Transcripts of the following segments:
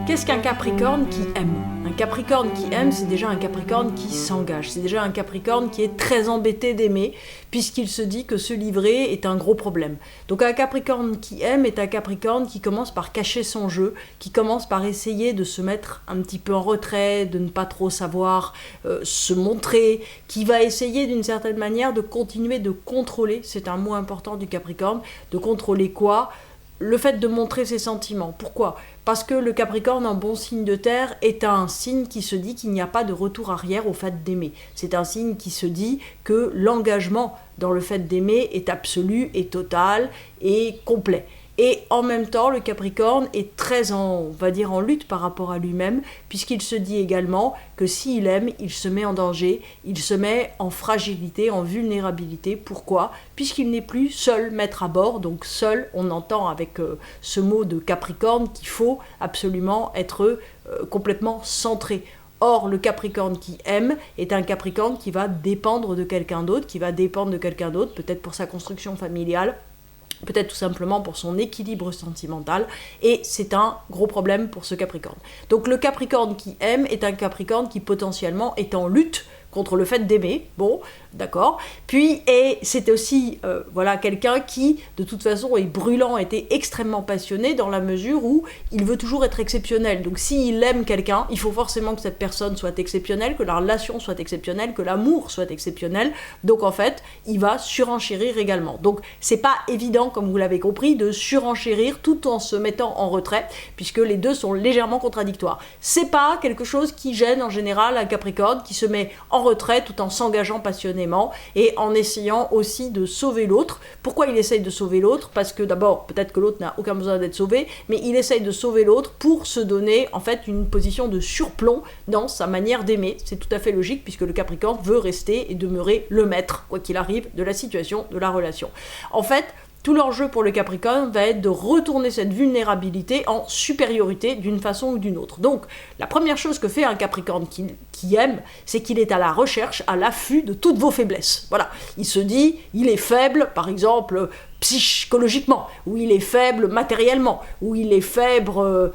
Qu'est-ce qu'un Capricorne qui aime ? Un Capricorne qui aime, c'est déjà un Capricorne qui s'engage. C'est déjà un Capricorne qui est très embêté d'aimer, puisqu'il se dit que se livrer est un gros problème. Donc un Capricorne qui aime est un Capricorne qui commence par cacher son jeu, qui commence par essayer de se mettre un petit peu en retrait, de ne pas trop savoir se montrer, qui va essayer d'une certaine manière de continuer de contrôler, c'est un mot important du Capricorne, de contrôler quoi ? Le fait de montrer ses sentiments. Pourquoi ? Parce que le Capricorne, en bon signe de terre, est un signe qui se dit qu'il n'y a pas de retour arrière au fait d'aimer. C'est un signe qui se dit que l'engagement dans le fait d'aimer est absolu, et total, et complet. Et en même temps, le Capricorne est très en lutte par rapport à lui-même, puisqu'il se dit également que s'il aime, il se met en danger, il se met en fragilité, en vulnérabilité. Pourquoi ? Puisqu'il n'est plus seul maître à bord, donc seul, on entend avec ce mot de Capricorne qu'il faut absolument être complètement centré. Or, le Capricorne qui aime est un Capricorne qui va dépendre de quelqu'un d'autre, peut-être pour sa construction familiale, peut-être tout simplement pour son équilibre sentimental, et c'est un gros problème pour ce Capricorne. Donc le Capricorne qui aime est un Capricorne qui potentiellement est en lutte contre le fait d'aimer, bon, d'accord, puis, et c'est aussi, quelqu'un qui, de toute façon, est brûlant, était extrêmement passionné, dans la mesure où il veut toujours être exceptionnel. Donc s'il aime quelqu'un, il faut forcément que cette personne soit exceptionnelle, que la relation soit exceptionnelle, que l'amour soit exceptionnel, donc en fait, il va surenchérir également. Donc c'est pas évident, comme vous l'avez compris, de surenchérir tout en se mettant en retrait, puisque les deux sont légèrement contradictoires. C'est pas quelque chose qui gêne en général un Capricorne qui se met en retrait tout en s'engageant passionnément et en essayant aussi de sauver l'autre. Pourquoi il essaye de sauver l'autre ? Parce que d'abord, peut-être que l'autre n'a aucun besoin d'être sauvé, mais il essaye de sauver l'autre pour se donner en fait une position de surplomb dans sa manière d'aimer. C'est tout à fait logique puisque le Capricorne veut rester et demeurer le maître, quoi qu'il arrive, de la situation, de la relation. En fait, tout l'enjeu pour le Capricorne va être de retourner cette vulnérabilité en supériorité d'une façon ou d'une autre. Donc, la première chose que fait un Capricorne qui aime, c'est qu'il est à la recherche, à l'affût de toutes vos faiblesses. Voilà, il se dit, il est faible, par exemple, psychologiquement, ou il est faible matériellement, ou il est faible,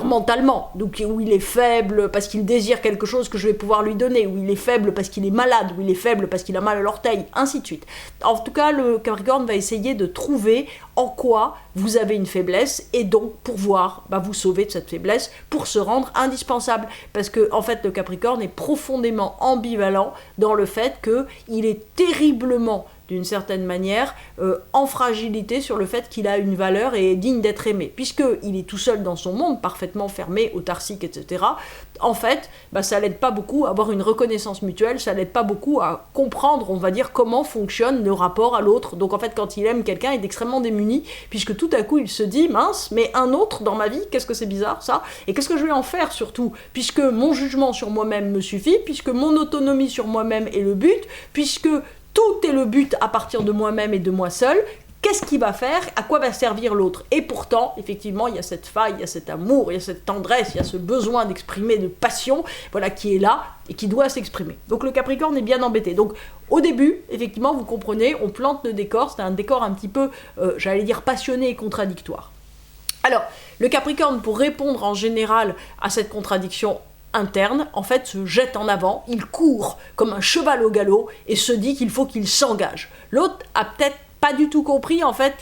mentalement, donc où il est faible parce qu'il désire quelque chose que je vais pouvoir lui donner, ou il est faible parce qu'il est malade, ou il est faible parce qu'il a mal à l'orteil, ainsi de suite. En tout cas, le Capricorne va essayer de trouver en quoi vous avez une faiblesse, et donc pouvoir vous sauver de cette faiblesse pour se rendre indispensable. Parce que, en fait, le Capricorne est profondément ambivalent dans le fait qu'il est terriblement, d'une certaine manière, en fragilité sur le fait qu'il a une valeur et est digne d'être aimé. Puisqu'il est tout seul dans son monde, parfaitement fermé, autarcique, etc., en fait, ça l'aide pas beaucoup à avoir une reconnaissance mutuelle, ça l'aide pas beaucoup à comprendre, on va dire, comment fonctionne le rapport à l'autre. Donc en fait, quand il aime quelqu'un, il est extrêmement démuni, puisque tout à coup, il se dit, mince, mais un autre dans ma vie, qu'est-ce que c'est bizarre, ça ? Et qu'est-ce que je vais en faire, surtout ? Puisque mon jugement sur moi-même me suffit, puisque mon autonomie sur moi-même est le but, puisque tout est le but à partir de moi-même et de moi seul, qu'est-ce qu'il va faire ? À quoi va servir l'autre ? Et pourtant, effectivement, il y a cette faille, il y a cet amour, il y a cette tendresse, il y a ce besoin d'exprimer de passion, qui est là et qui doit s'exprimer. Donc le Capricorne est bien embêté. Donc au début, effectivement, vous comprenez, on plante le décor, c'est un décor un petit peu, passionné et contradictoire. Alors, le Capricorne, pour répondre en général à cette contradiction interne, en fait, se jette en avant, il court comme un cheval au galop et se dit qu'il faut qu'il s'engage. L'autre a peut-être pas du tout compris, en fait,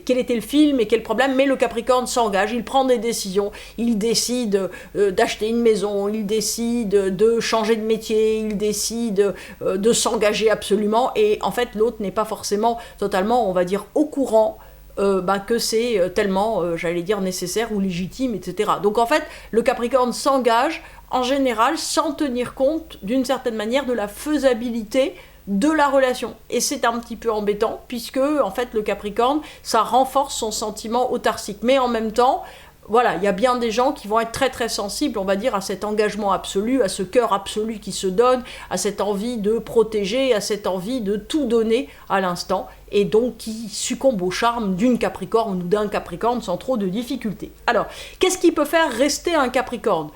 quel était le film et quel problème, mais le Capricorne s'engage, il prend des décisions, il décide d'acheter une maison, il décide de changer de métier, il décide de s'engager absolument, et en fait, l'autre n'est pas forcément totalement, on va dire, au courant que c'est tellement, nécessaire ou légitime, etc. Donc en fait, le Capricorne s'engage en général sans tenir compte d'une certaine manière de la faisabilité de la relation. Et c'est un petit peu embêtant, puisque en fait le Capricorne, ça renforce son sentiment autarcique. Mais en même temps, voilà, il y a bien des gens qui vont être très très sensibles, on va dire, à cet engagement absolu, à ce cœur absolu qui se donne, à cette envie de protéger, à cette envie de tout donner à l'instant, et donc qui succombe au charme d'une Capricorne ou d'un Capricorne sans trop de difficultés. Alors, qu'est-ce qui peut faire rester un Capricorne ?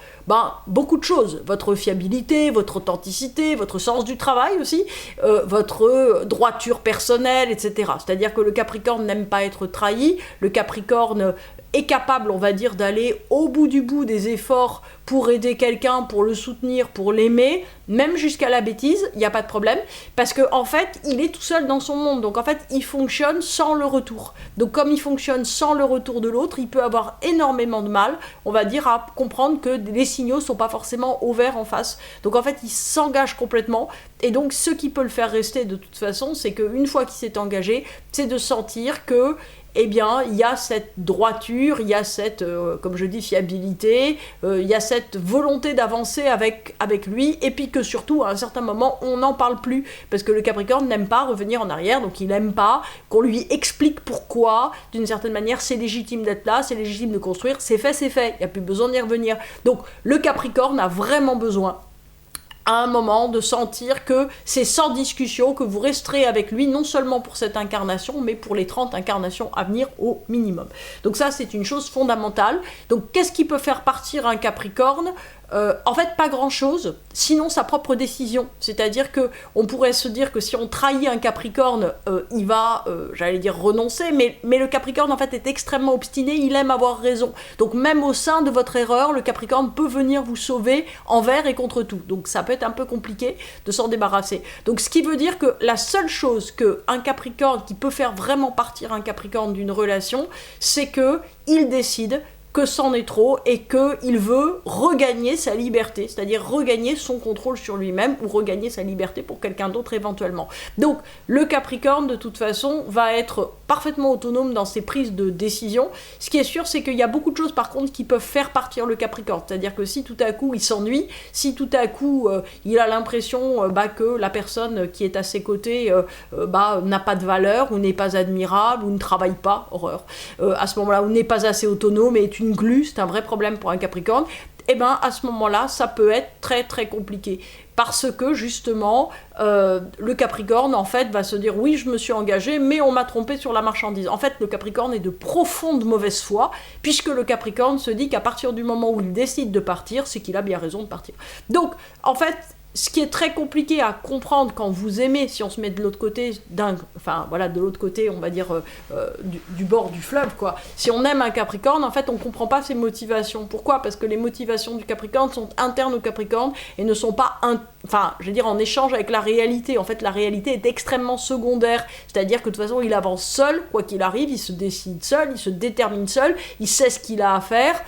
Beaucoup de choses. Votre fiabilité, votre authenticité, votre sens du travail aussi, votre droiture personnelle, etc. C'est-à-dire que le Capricorne n'aime pas être trahi, le Capricorne est capable, on va dire, d'aller au bout du bout des efforts pour aider quelqu'un, pour le soutenir, pour l'aimer, même jusqu'à la bêtise, il n'y a pas de problème, parce qu'en fait, il est tout seul dans son monde, donc en fait, il fonctionne sans le retour. Donc comme il fonctionne sans le retour de l'autre, il peut avoir énormément de mal, on va dire, à comprendre que les signaux ne sont pas forcément au vert en face. Donc en fait, il s'engage complètement, et donc ce qui peut le faire rester de toute façon, c'est qu'une fois qu'il s'est engagé, c'est de sentir que eh bien, il y a cette droiture, il y a cette, comme je dis, fiabilité, il y a cette volonté d'avancer avec lui, et puis que surtout, à un certain moment, on n'en parle plus, parce que le Capricorne n'aime pas revenir en arrière, donc il n'aime pas qu'on lui explique pourquoi, d'une certaine manière, c'est légitime d'être là, c'est légitime de construire, c'est fait, il n'y a plus besoin d'y revenir. Donc, le Capricorne a vraiment besoin, à un moment, de sentir que c'est sans discussion, que vous resterez avec lui, non seulement pour cette incarnation, mais pour les 30 incarnations à venir au minimum. Donc ça, c'est une chose fondamentale. Donc qu'est-ce qui peut faire partir un Capricorne ? En fait, pas grand-chose, sinon sa propre décision. C'est-à-dire qu'on pourrait se dire que si on trahit un Capricorne, il va, j'allais dire, renoncer, mais le Capricorne, en fait, est extrêmement obstiné, il aime avoir raison. Donc même au sein de votre erreur, le Capricorne peut venir vous sauver envers et contre tout. Donc ça peut être un peu compliqué de s'en débarrasser. Donc ce qui veut dire que la seule chose qu'un Capricorne, qui peut faire vraiment partir un Capricorne d'une relation, c'est qu'il décide que c'en est trop et qu'il veut regagner sa liberté, c'est-à-dire regagner son contrôle sur lui-même ou regagner sa liberté pour quelqu'un d'autre éventuellement. Donc le Capricorne, de toute façon, va être parfaitement autonome dans ses prises de décision. Ce qui est sûr, c'est qu'il y a beaucoup de choses par contre qui peuvent faire partir le Capricorne, c'est-à-dire que si tout à coup il s'ennuie, si tout à coup il a l'impression que la personne qui est à ses côtés n'a pas de valeur ou n'est pas admirable ou ne travaille pas, horreur, à ce moment-là, ou n'est pas assez autonome et est une glu, c'est un vrai problème pour un Capricorne, et bien à ce moment-là, ça peut être très très compliqué. Parce que justement, le Capricorne, en fait, va se dire « oui, je me suis engagé, mais on m'a trompé sur la marchandise ». En fait, le Capricorne est de profonde mauvaise foi, puisque le Capricorne se dit qu'à partir du moment où il décide de partir, c'est qu'il a bien raison de partir. Donc, en fait, ce qui est très compliqué à comprendre quand vous aimez, si on se met de l'autre côté, de l'autre côté, on va dire, du bord du fleuve, quoi. Si on aime un Capricorne, en fait, on ne comprend pas ses motivations. Pourquoi ? Parce que les motivations du Capricorne sont internes au Capricorne et ne sont pas, en échange avec la réalité. En fait, la réalité est extrêmement secondaire. C'est-à-dire que de toute façon, il avance seul, quoi qu'il arrive, il se décide seul, il se détermine seul, il sait ce qu'il a à faire,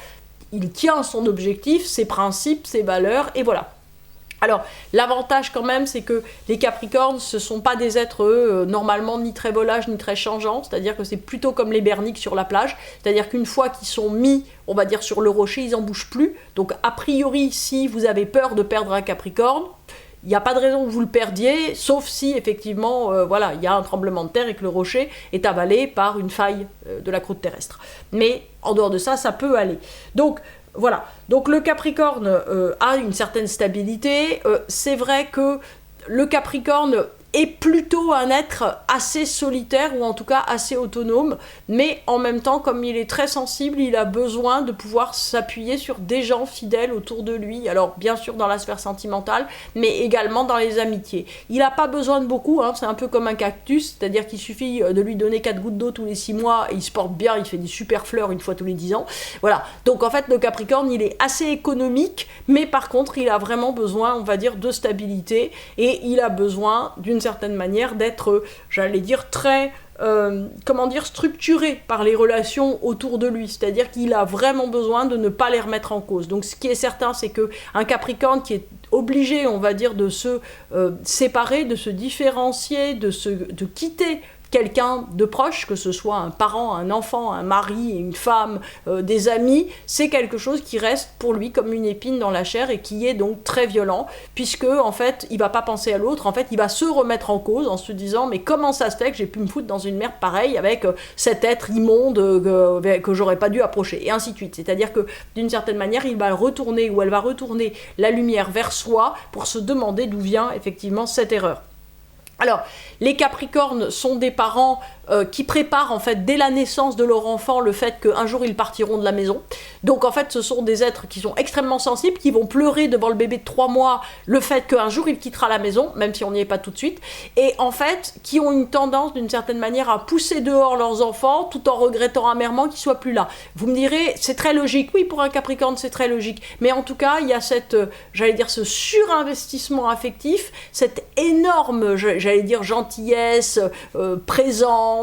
il tient son objectif, ses principes, ses valeurs, et voilà. Alors, l'avantage quand même, c'est que les Capricornes, ce ne sont pas des êtres, normalement, ni très volages, ni très changeants, c'est-à-dire que c'est plutôt comme les berniques sur la plage, c'est-à-dire qu'une fois qu'ils sont mis, on va dire, sur le rocher, ils n'en bougent plus. Donc, a priori, si vous avez peur de perdre un Capricorne, il n'y a pas de raison que vous le perdiez, sauf si, effectivement, il y a un tremblement de terre et que le rocher est avalé par une faille de la croûte terrestre. Mais, en dehors de ça, ça peut aller. Donc, voilà, donc le Capricorne a une certaine stabilité, c'est vrai que le Capricorne est plutôt un être assez solitaire, ou en tout cas assez autonome, mais en même temps, comme il est très sensible, il a besoin de pouvoir s'appuyer sur des gens fidèles autour de lui, alors bien sûr dans la sphère sentimentale, mais également dans les amitiés. Il n'a pas besoin de beaucoup, c'est un peu comme un cactus, c'est-à-dire qu'il suffit de lui donner 4 gouttes d'eau tous les 6 mois, et il se porte bien, il fait des super fleurs une fois tous les 10 ans, voilà. Donc en fait, le Capricorne, il est assez économique, mais par contre, il a vraiment besoin, on va dire, de stabilité, et il a besoin d'une certaine manière d'être, j'allais dire, très structuré par les relations autour de lui, c'est-à-dire qu'il a vraiment besoin de ne pas les remettre en cause. Donc ce qui est certain, c'est qu'un Capricorne qui est obligé, on va dire, de se séparer, de se différencier, de quitter quelqu'un de proche, que ce soit un parent, un enfant, un mari, une femme, des amis, c'est quelque chose qui reste pour lui comme une épine dans la chair et qui est donc très violent, puisque en fait il va pas penser à l'autre, en fait il va se remettre en cause en se disant mais comment ça se fait que j'ai pu me foutre dans une merde pareille avec cet être immonde que j'aurais pas dû approcher, et ainsi de suite. C'est-à-dire que d'une certaine manière il va retourner, ou elle va retourner la lumière vers soi pour se demander d'où vient effectivement cette erreur. Alors, les Capricornes sont des parents qui préparent en fait dès la naissance de leur enfant le fait qu'un jour ils partiront de la maison. Donc en fait ce sont des êtres qui sont extrêmement sensibles, qui vont pleurer devant le bébé de 3 mois le fait qu'un jour il quittera la maison, même si on n'y est pas tout de suite, et en fait qui ont une tendance d'une certaine manière à pousser dehors leurs enfants tout en regrettant amèrement qu'ils soient plus là. Vous me direz, c'est très logique, oui pour un Capricorne c'est très logique, mais en tout cas il y a cette, j'allais dire ce surinvestissement affectif, cette énorme, j'allais dire gentillesse, présence,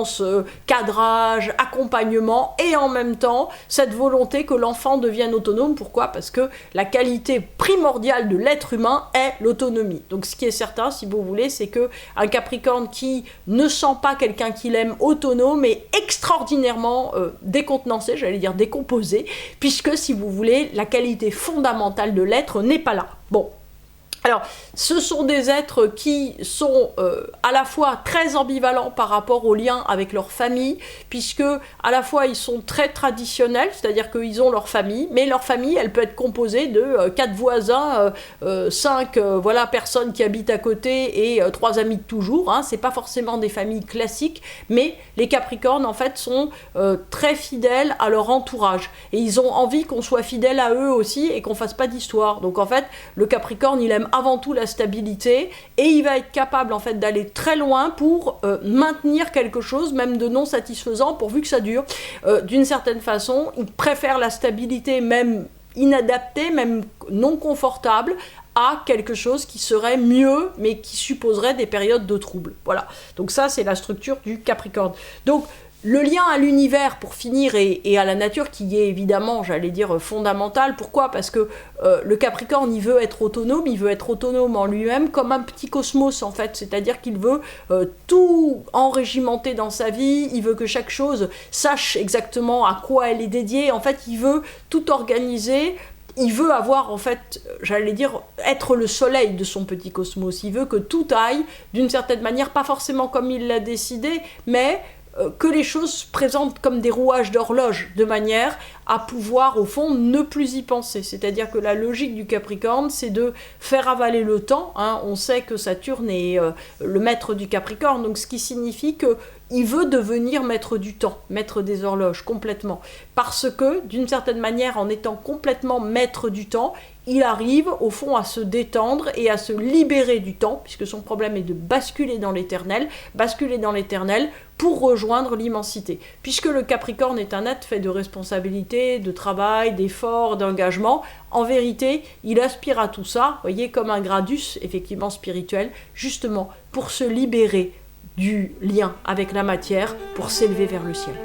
cadrage, accompagnement, et en même temps cette volonté que l'enfant devienne autonome. Pourquoi ? Parce que la qualité primordiale de l'être humain est l'autonomie. Donc ce qui est certain, si vous voulez, c'est que un Capricorne qui ne sent pas quelqu'un qu'il aime autonome est extraordinairement décontenancé, j'allais dire décomposé, puisque si vous voulez, la qualité fondamentale de l'être n'est pas là. Bon. Alors, ce sont des êtres qui sont à la fois très ambivalents par rapport au lien avec leur famille, puisque à la fois ils sont très traditionnels, c'est-à-dire qu'ils ont leur famille, mais leur famille, elle peut être composée de 4 voisins, 5 personnes qui habitent à côté et 3 amis de toujours, hein. C'est pas forcément des familles classiques, mais les Capricornes en fait sont très fidèles à leur entourage, et ils ont envie qu'on soit fidèle à eux aussi et qu'on fasse pas d'histoire. Donc en fait, le Capricorne, il aime avant tout la stabilité, et il va être capable en fait d'aller très loin pour maintenir quelque chose même de non satisfaisant pourvu que ça dure. D'une certaine façon, il préfère la stabilité même inadaptée, même non confortable, à quelque chose qui serait mieux mais qui supposerait des périodes de trouble. Voilà. Donc ça c'est la structure du Capricorne. Donc le lien à l'univers, pour finir, et à la nature, qui est évidemment, j'allais dire, fondamental. Pourquoi ? Parce que le Capricorne, il veut être autonome en lui-même, comme un petit cosmos, en fait. C'est-à-dire qu'il veut tout enrégimenter dans sa vie, il veut que chaque chose sache exactement à quoi elle est dédiée. En fait, il veut tout organiser. Il veut avoir, en fait, j'allais dire, être le soleil de son petit cosmos. Il veut que tout aille, d'une certaine manière, pas forcément comme il l'a décidé, mais que les choses se présentent comme des rouages d'horloge, de manière à pouvoir, au fond, ne plus y penser. C'est-à-dire que la logique du Capricorne, c'est de faire avaler le temps, hein. On sait que Saturne est le maître du Capricorne, donc ce qui signifie qu'il veut devenir maître du temps, maître des horloges, complètement. Parce que, d'une certaine manière, en étant complètement maître du temps, il arrive, au fond, à se détendre et à se libérer du temps, puisque son problème est de basculer dans l'éternel pour rejoindre l'immensité. Puisque le Capricorne est un être fait de responsabilité, de travail, d'effort, d'engagement, en vérité, il aspire à tout ça, voyez, comme un gradus, effectivement spirituel, justement pour se libérer du lien avec la matière, pour s'élever vers le ciel.